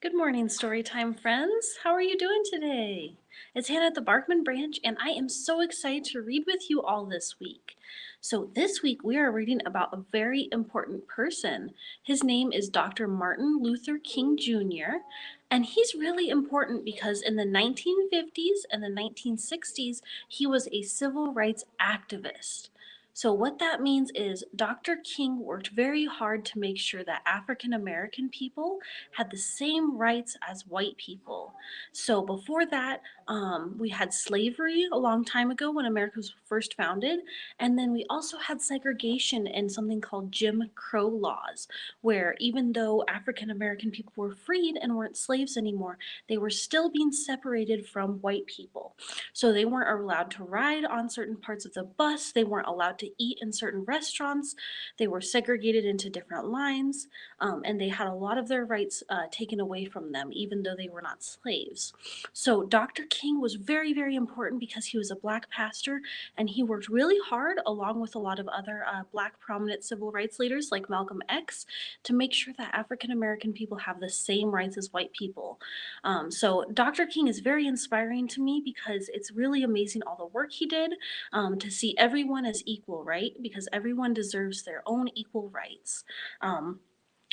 Good morning, Storytime friends. How are you doing today? It's Hannah at the Barkman Branch, and I am so excited to read with you all this week. So, this week we are reading about a very important person. His name is Dr. Martin Luther King Jr., and he's really important because in the 1950s and the 1960s, he was a civil rights activist. So, what that means is Dr. King worked very hard to make sure that African American people had the same rights as white people. So before that, we had slavery a long time ago when America was first founded. And then we also had segregation and something called Jim Crow laws, where even though African American people were freed and weren't slaves anymore, they were still being separated from white people. So they weren't allowed to ride on certain parts of the bus, they weren't allowed to eat in certain restaurants, they were segregated into different lines, and they had a lot of their rights taken away from them, even though they were not slaves. So Dr. King was very, very important because he was a black pastor and he worked really hard, along with a lot of other black prominent civil rights leaders like Malcolm X, to make sure that African American people have the same rights as white people. So Dr. King is very inspiring to me because it's really amazing all the work he did to see everyone as equal, right? Because everyone deserves their own equal rights. Um,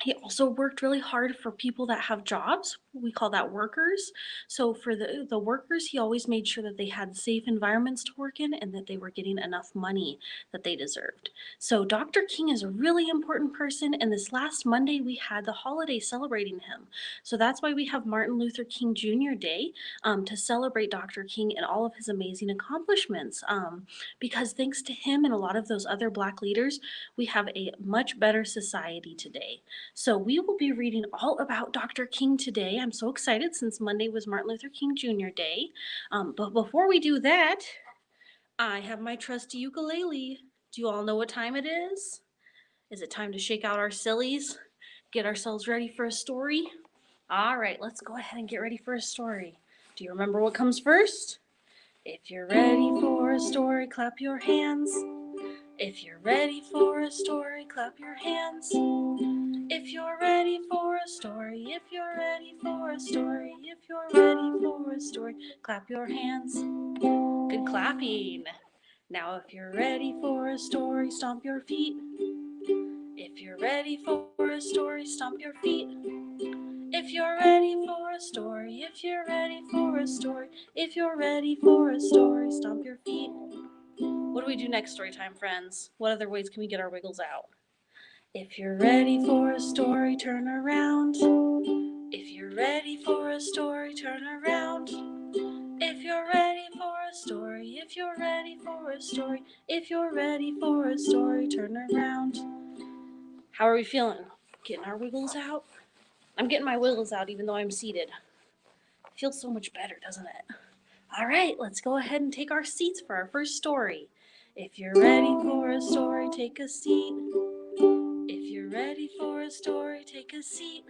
he also worked really hard for people that have jobs. We call that workers. So for the workers, he always made sure that they had safe environments to work in and that they were getting enough money that they deserved. So Dr. King is a really important person, and this last Monday we had the holiday celebrating him. So that's why we have Martin Luther King Jr. Day, to celebrate Dr. King and all of his amazing accomplishments. Because thanks to him and a lot of those other Black leaders, we have a much better society today. So we will be reading all about Dr. King today. I'm so excited since Monday was Martin Luther King Jr. Day. But before we do that, I have my trusty ukulele. Do you all know what time it is? Is it time to shake out our sillies? Get ourselves ready for a story? All right, let's go ahead and get ready for a story. Do you remember what comes first? If you're ready for a story, clap your hands. If you're ready for a story, clap your hands. If you're ready for a story, if you're ready for a story, if you're ready for a story, clap your hands. Good clapping. Now, if you're ready for a story, stomp your feet. If you're ready for a story, stomp your feet. If you're ready for a story, if you're ready for a story, if you're ready for a story, stomp your feet. What do we do next, story time, friends? What other ways can we get our wiggles out? If you're ready for a story, turn around. If you're ready for a story, turn around. If you're ready for a story, if you're ready for a story, if you're ready for a story, turn around. How are we feeling? Getting our wiggles out? I'm getting my wiggles out even though I'm seated. It feels so much better, doesn't it? All right, let's go ahead and take our seats for our first story. If you're ready for a story, take a seat. If you're ready for a story, take a seat.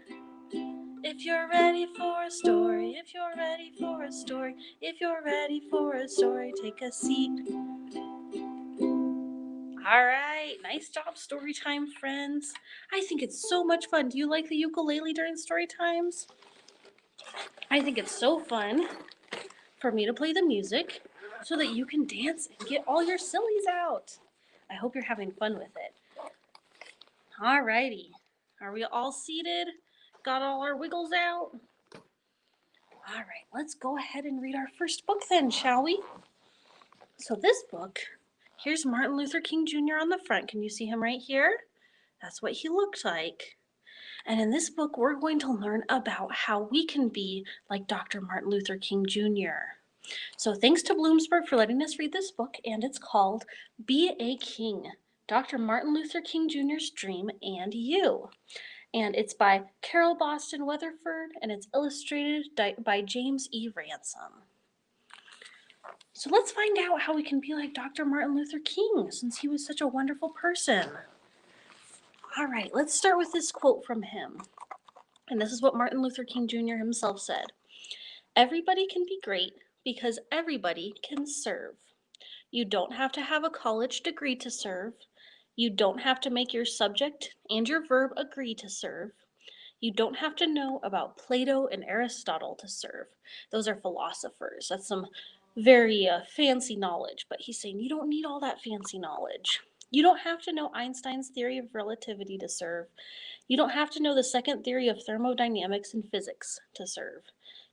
If you're ready for a story, if you're ready for a story, if you're ready for a story, take a seat. All right, nice job, story time, friends. I think it's so much fun. Do you like the ukulele during story times? I think it's so fun for me to play the music so that you can dance and get all your sillies out. I hope you're having fun with it. All righty, are we all seated? Got all our wiggles out? All right, let's go ahead and read our first book then, shall we? So this book, here's Martin Luther King Jr. on the front. Can you see him right here? That's what he looked like. And in this book, we're going to learn about how we can be like Dr. Martin Luther King Jr. So thanks to Bloomsburg for letting us read this book, and it's called Be a King, Dr. Martin Luther King Jr.'s Dream and You. And it's by Carol Boston Weatherford, and it's illustrated by James E. Ransom. So let's find out how we can be like Dr. Martin Luther King, since he was such a wonderful person. All right, let's start with this quote from him. And this is what Martin Luther King Jr. himself said. Everybody can be great because everybody can serve. You don't have to have a college degree to serve. You don't have to make your subject and your verb agree to serve. You don't have to know about Plato and Aristotle to serve. Those are philosophers. That's some very fancy knowledge, but he's saying you don't need all that fancy knowledge. You don't have to know Einstein's theory of relativity to serve. You don't have to know the second theory of thermodynamics and physics to serve.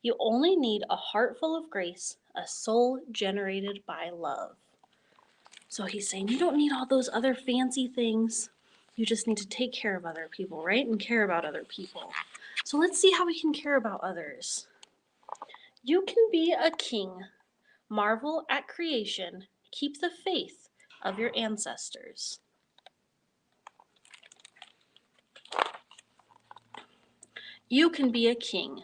You only need a heart full of grace, a soul generated by love. So he's saying you don't need all those other fancy things. You just need to take care of other people, right? And care about other people. So let's see how we can care about others. You can be a king, marvel at creation, keep the faith of your ancestors. You can be a king.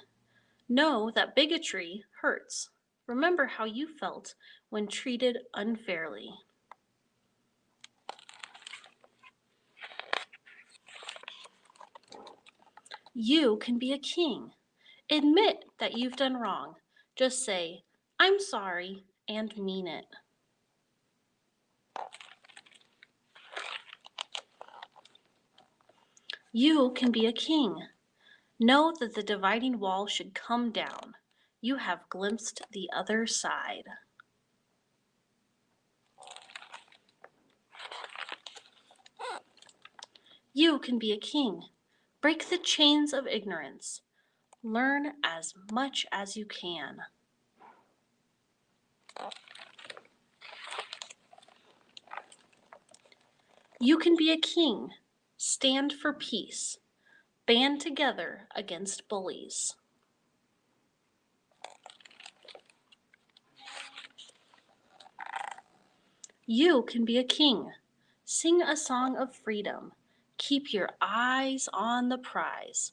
Know that bigotry hurts. Remember how you felt when treated unfairly. You can be a king. Admit that you've done wrong. Just say, I'm sorry, and mean it. You can be a king. Know that the dividing wall should come down. You have glimpsed the other side. You can be a king. Break the chains of ignorance. Learn as much as you can. You can be a king. Stand for peace. Band together against bullies. You can be a king. Sing a song of freedom. Keep your eyes on the prize.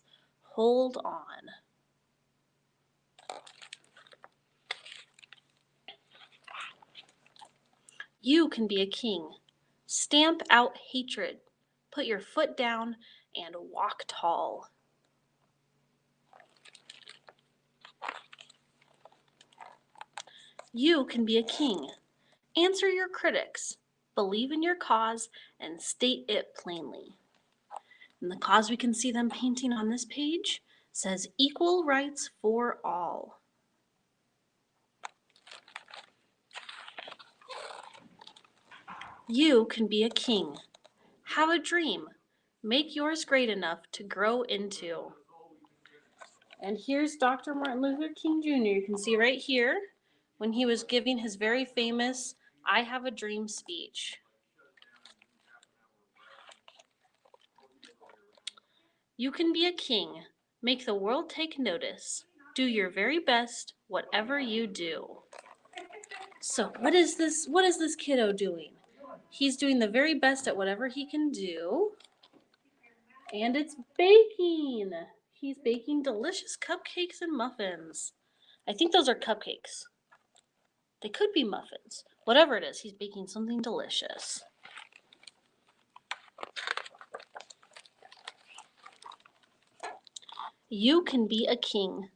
Hold on. You can be a king. Stamp out hatred. Put your foot down and walk tall. You can be a king. Answer your critics. Believe in your cause and state it plainly. And the cause we can see them painting on this page says equal rights for all. You can be a king. Have a dream. Make yours great enough to grow into. And here's Dr. Martin Luther King Jr. You can see right here when he was giving his very famous I Have a Dream speech. You can be a king. Make the world take notice. Do your very best, whatever you do. So what is this kiddo doing? He's doing the very best at whatever he can do. And it's baking. He's baking delicious cupcakes and muffins. I think those are cupcakes. They could be muffins. Whatever it is, he's baking something delicious. You can be a king.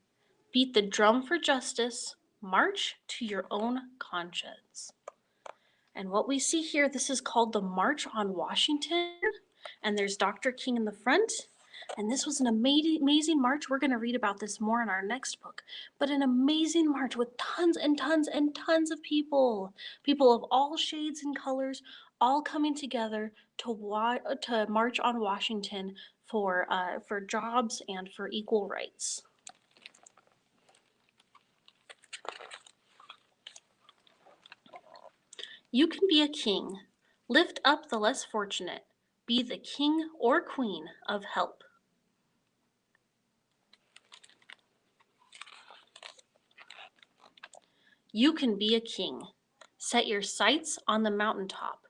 Beat the drum for justice. March to your own conscience. And what we see here, this is called the March on Washington. And there's Dr. King in the front. And this was an amazing march. We're going to read about this more in our next book. But an amazing march with tons and tons and tons of people. People of all shades and colors, all coming together to march on Washington for jobs and for equal rights. You can be a king. Lift up the less fortunate. Be the king or queen of help. You can be a king. Set your sights on the mountaintop.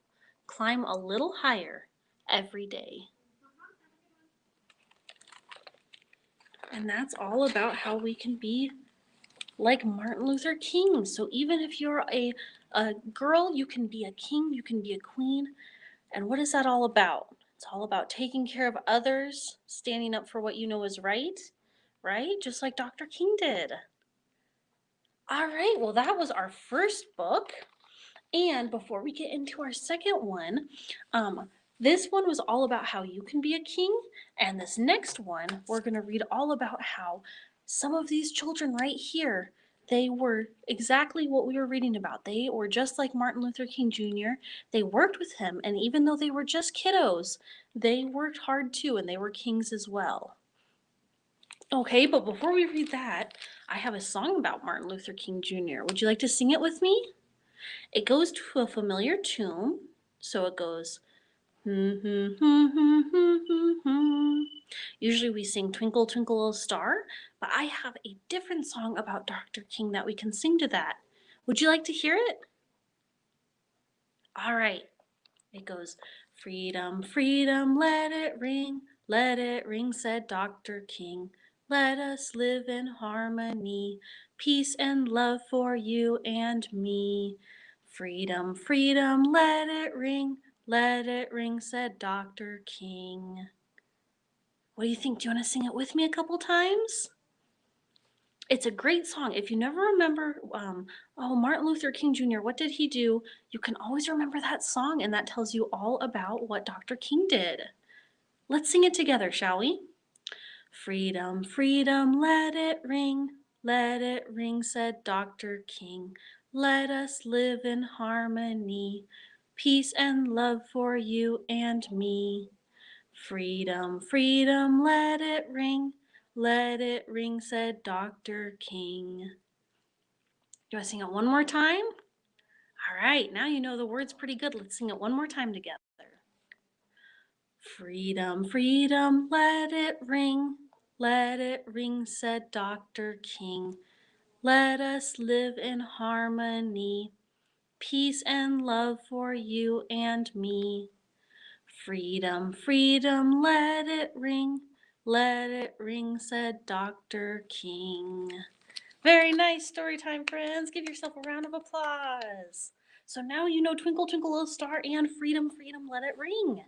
Climb a little higher every day. And that's all about how we can be like Martin Luther King. So even if you're a girl, you can be a king, you can be a queen. And what is that all about? It's all about taking care of others, standing up for what you know is right? Just like Dr. King did. All right, well, that was our first book. And before we get into our second one, This one was all about how you can be a king, and this next one, we're going to read all about how some of these children right here, they were exactly what we were reading about. They were just like Martin Luther King Jr. They worked with him, and even though they were just kiddos, they worked hard too, and they were kings as well. Okay, but before we read that, I have a song about Martin Luther King Jr. Would you like to sing it with me? It goes to a familiar tune, so it goes. Usually we sing Twinkle Twinkle Little Star, but I have a different song about Dr. King that we can sing to that. Would you like to hear it? All right. It goes, freedom, freedom, let it ring, said Dr. King. Let us live in harmony, peace and love for you and me. Freedom, freedom, let it ring, said Dr. King. What do you think? Do you want to sing it with me a couple times? It's a great song. If you never remember, Martin Luther King Jr., what did he do? You can always remember that song, and that tells you all about what Dr. King did. Let's sing it together, shall we? Freedom, freedom, let it ring, said Dr. King. Let us live in harmony, peace and love for you and me. Freedom, freedom, let it ring, said Dr. King. Do I sing it one more time? All right, now you know the words pretty good. Let's sing it one more time together. Freedom, freedom, let it ring, said Dr. King. Let us live in harmony, peace and love for you and me. Freedom, freedom, let it ring, said Dr. King. Very nice story time, friends. Give yourself a round of applause. So now you know Twinkle, Twinkle, Little Star and Freedom, Freedom, Let It Ring.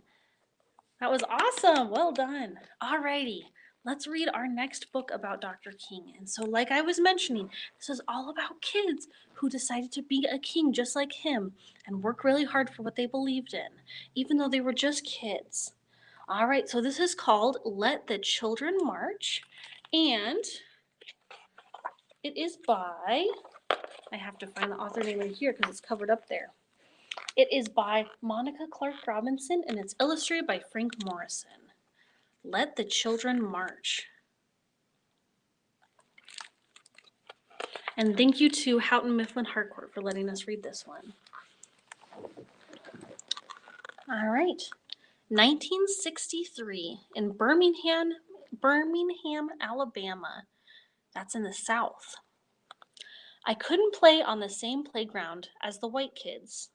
That was awesome. Well done. Alrighty, let's read our next book about Dr. King. And so, like I was mentioning, this is all about kids who decided to be a king just like him and work really hard for what they believed in, even though they were just kids. All right, so this is called Let the Children March, and it is by, I have to find the author name right here because it's covered up there. It is by Monica Clark Robinson, and it's illustrated by Frank Morrison. Let the Children March. And thank you to Houghton Mifflin Harcourt for letting us read this one. All right. 1963 in Birmingham, Alabama. That's in the South. I couldn't play on the same playground as the white kids.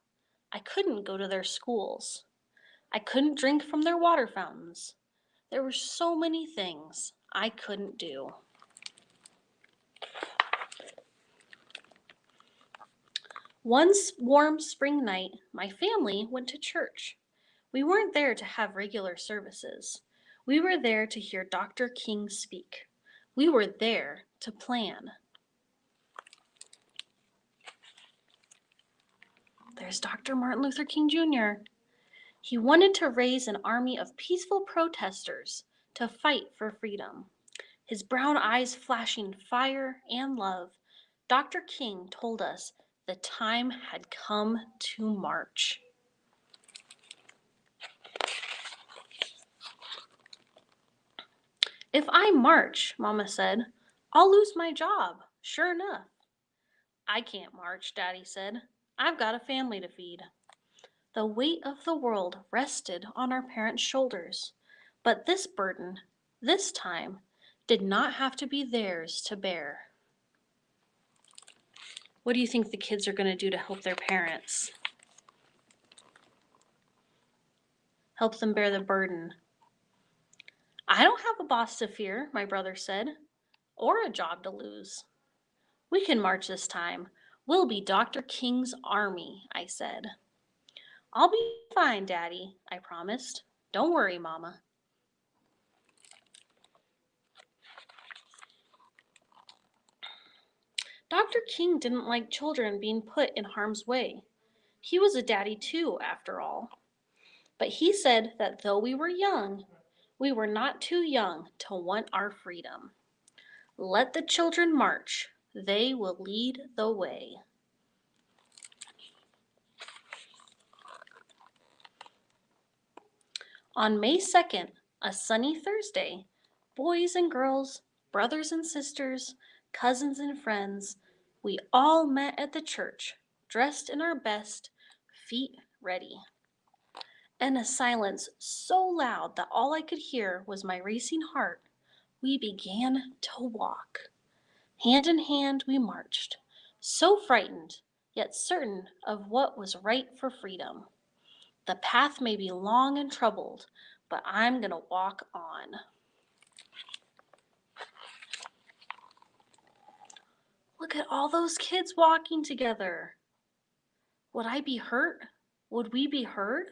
I couldn't go to their schools. I couldn't drink from their water fountains. There were so many things I couldn't do. One warm spring night, my family went to church. We weren't there to have regular services. We were there to hear Dr. King speak. We were there to plan. There's Dr. Martin Luther King Jr. He wanted to raise an army of peaceful protesters to fight for freedom. His brown eyes flashing fire and love, Dr. King told us the time had come to march. If I march, Mama said, I'll lose my job, sure enough. I can't march, Daddy said. I've got a family to feed. The weight of the world rested on our parents' shoulders, but this burden, this time, did not have to be theirs to bear. What do you think the kids are going to do to help their parents? Help them bear the burden. I don't have a boss to fear, my brother said, or a job to lose. We can march this time. We'll be Dr. King's army, I said. I'll be fine, Daddy, I promised. Don't worry, Mama. Dr. King didn't like children being put in harm's way. He was a daddy too, after all. But he said that though we were young, we were not too young to want our freedom. Let the children march, they will lead the way. On May 2nd, a sunny Thursday, boys and girls, brothers and sisters, cousins and friends, we all met at the church, dressed in our best, feet ready. In a silence so loud that all I could hear was my racing heart, we began to walk. Hand in hand we marched, so frightened, yet certain of what was right for freedom. The path may be long and troubled, but I'm going to walk on. Look at all those kids walking together. Would I be hurt? Would we be heard?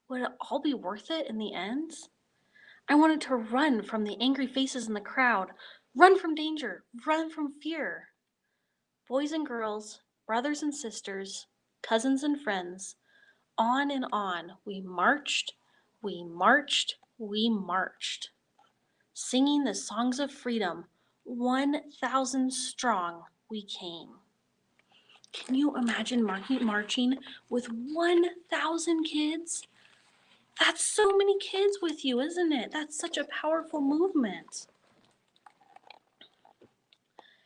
Would it all be worth it in the end? I wanted to run from the angry faces in the crowd, run from danger, run from fear. Boys and girls, brothers and sisters, cousins and friends, on and on we marched, we marched, we marched, singing the songs of freedom. 1,000 strong we came. Can you imagine marching with 1,000 kids? That's so many kids with you, isn't it? That's such a powerful movement.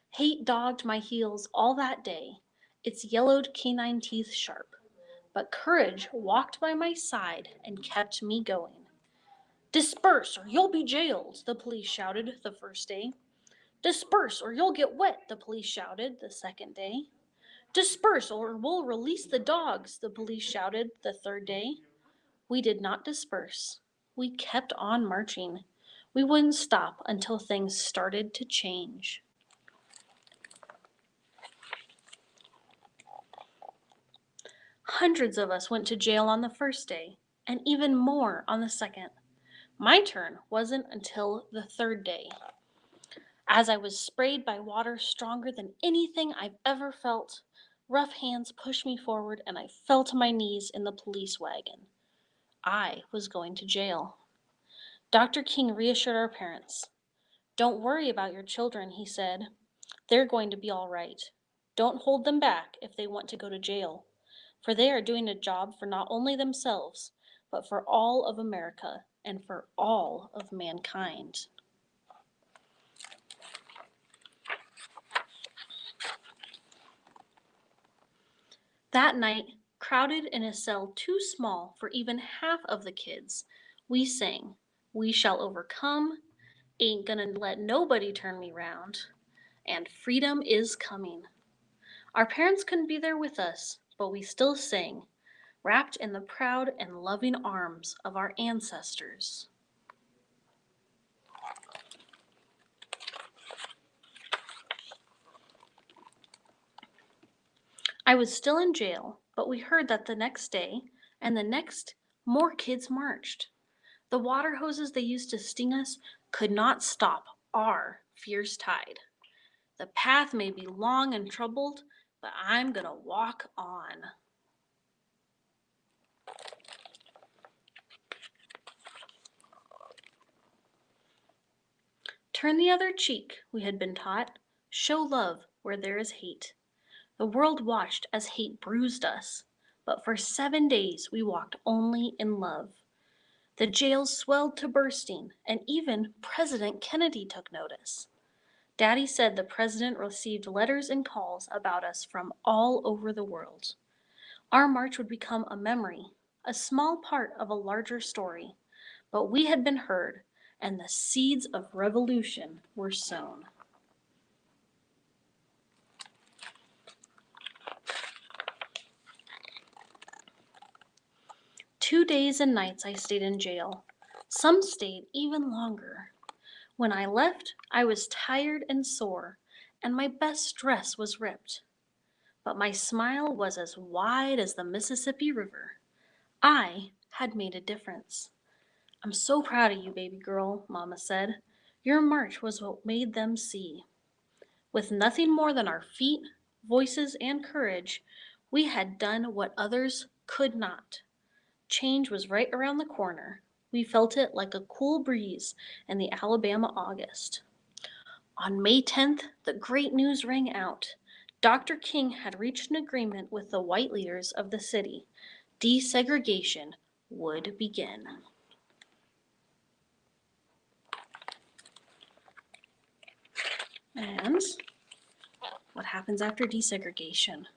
Hate dogged my heels all that day, its yellowed canine teeth sharp. But courage walked by my side and kept me going. Disperse or you'll be jailed, the police shouted the first day. Disperse or you'll get wet, the police shouted the second day. Disperse or we'll release the dogs, the police shouted the third day. We did not disperse. We kept on marching. We wouldn't stop until things started to change. Hundreds of us went to jail on the first day, and even more on the second. My turn wasn't until the third day. As I was sprayed by water stronger than anything I've ever felt, rough hands pushed me forward and I fell to my knees in the police wagon. I was going to jail. Dr. King reassured our parents. Don't worry about your children, he said. They're going to be all right. Don't hold them back if they want to go to jail, for they are doing a job for not only themselves, but for all of America and for all of mankind. That night, crowded in a cell too small for even half of the kids, we sang, "We shall overcome," "Ain't gonna let nobody turn me round," and "Freedom is coming." Our parents couldn't be there with us, but we still sang, wrapped in the proud and loving arms of our ancestors. I was still in jail, but we heard that the next day and the next, more kids marched. The water hoses they used to sting us could not stop our fierce tide. The path may be long and troubled, but I'm gonna walk on. Turn the other cheek, we had been taught. Show love where there is hate. The world watched as hate bruised us, but for 7 days we walked only in love. The jails swelled to bursting, and even President Kennedy took notice. Daddy said the president received letters and calls about us from all over the world. Our march would become a memory, a small part of a larger story, but we had been heard, and the seeds of revolution were sown. Two days and nights I stayed in jail. Some stayed even longer. When I left, I was tired and sore, and my best dress was ripped. But my smile was as wide as the Mississippi River. I had made a difference. I'm so proud of you, baby girl, Mama said. Your march was what made them see. With nothing more than our feet, voices, and courage, we had done what others could not. Change was right around the corner. We felt it like a cool breeze in the Alabama August. On May 10th, the great news rang out. Dr. King had reached an agreement with the white leaders of the city. Desegregation would begin. And what happens after desegregation?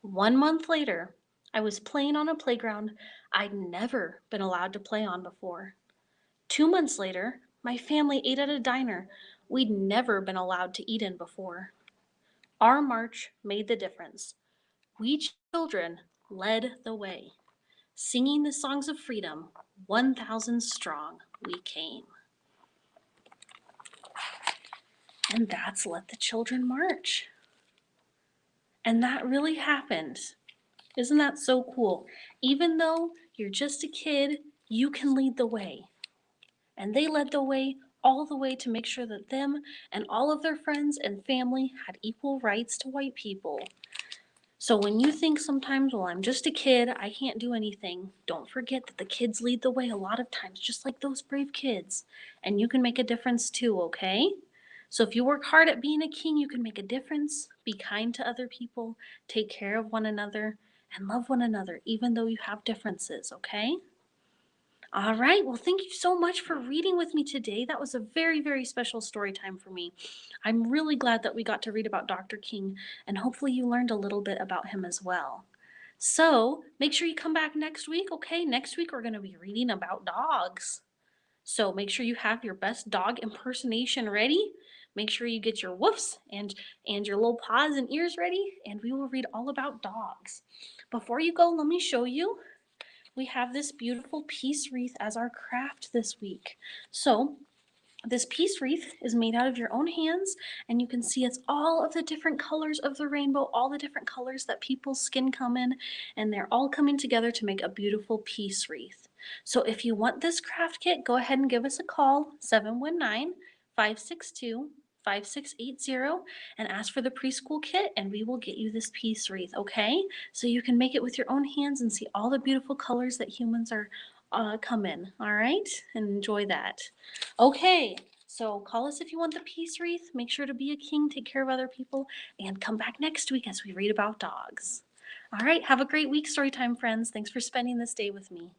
1 month later, I was playing on a playground I'd never been allowed to play on before. 2 months later, my family ate at a diner we'd never been allowed to eat in before. Our march made the difference. We children led the way. Singing the songs of freedom, 1,000 strong we came. And that's Let the Children March. And that really happened. Isn't that so cool? Even though you're just a kid, you can lead the way. And they led the way all the way to make sure that them and all of their friends and family had equal rights to white people. So when you think sometimes, well, I'm just a kid, I can't do anything, don't forget that the kids lead the way a lot of times, just like those brave kids. And you can make a difference too, okay? So if you work hard at being a king, you can make a difference. Be kind to other people, take care of one another, and love one another, even though you have differences, okay? All right, well, thank you so much for reading with me today. That was a very, very special story time for me. I'm really glad that we got to read about Dr. King, and hopefully you learned a little bit about him as well. So make sure you come back next week, okay? Next week we're going to be reading about dogs. So make sure you have your best dog impersonation ready. Make sure you get your woofs and your little paws and ears ready, and we will read all about dogs. Before you go, let me show you. We have this beautiful peace wreath as our craft this week. So this peace wreath is made out of your own hands, and you can see it's all of the different colors of the rainbow, all the different colors that people's skin come in, and they're all coming together to make a beautiful peace wreath. So if you want this craft kit, go ahead and give us a call, 719-562-5680, and ask for the preschool kit, and we will get you this peace wreath, okay? So you can make it with your own hands and see all the beautiful colors that humans are come in, all right? And enjoy that. Okay, so call us if you want the peace wreath. Make sure to be a king, take care of other people, and come back next week as we read about dogs. All right, have a great week, Storytime friends. Thanks for spending this day with me.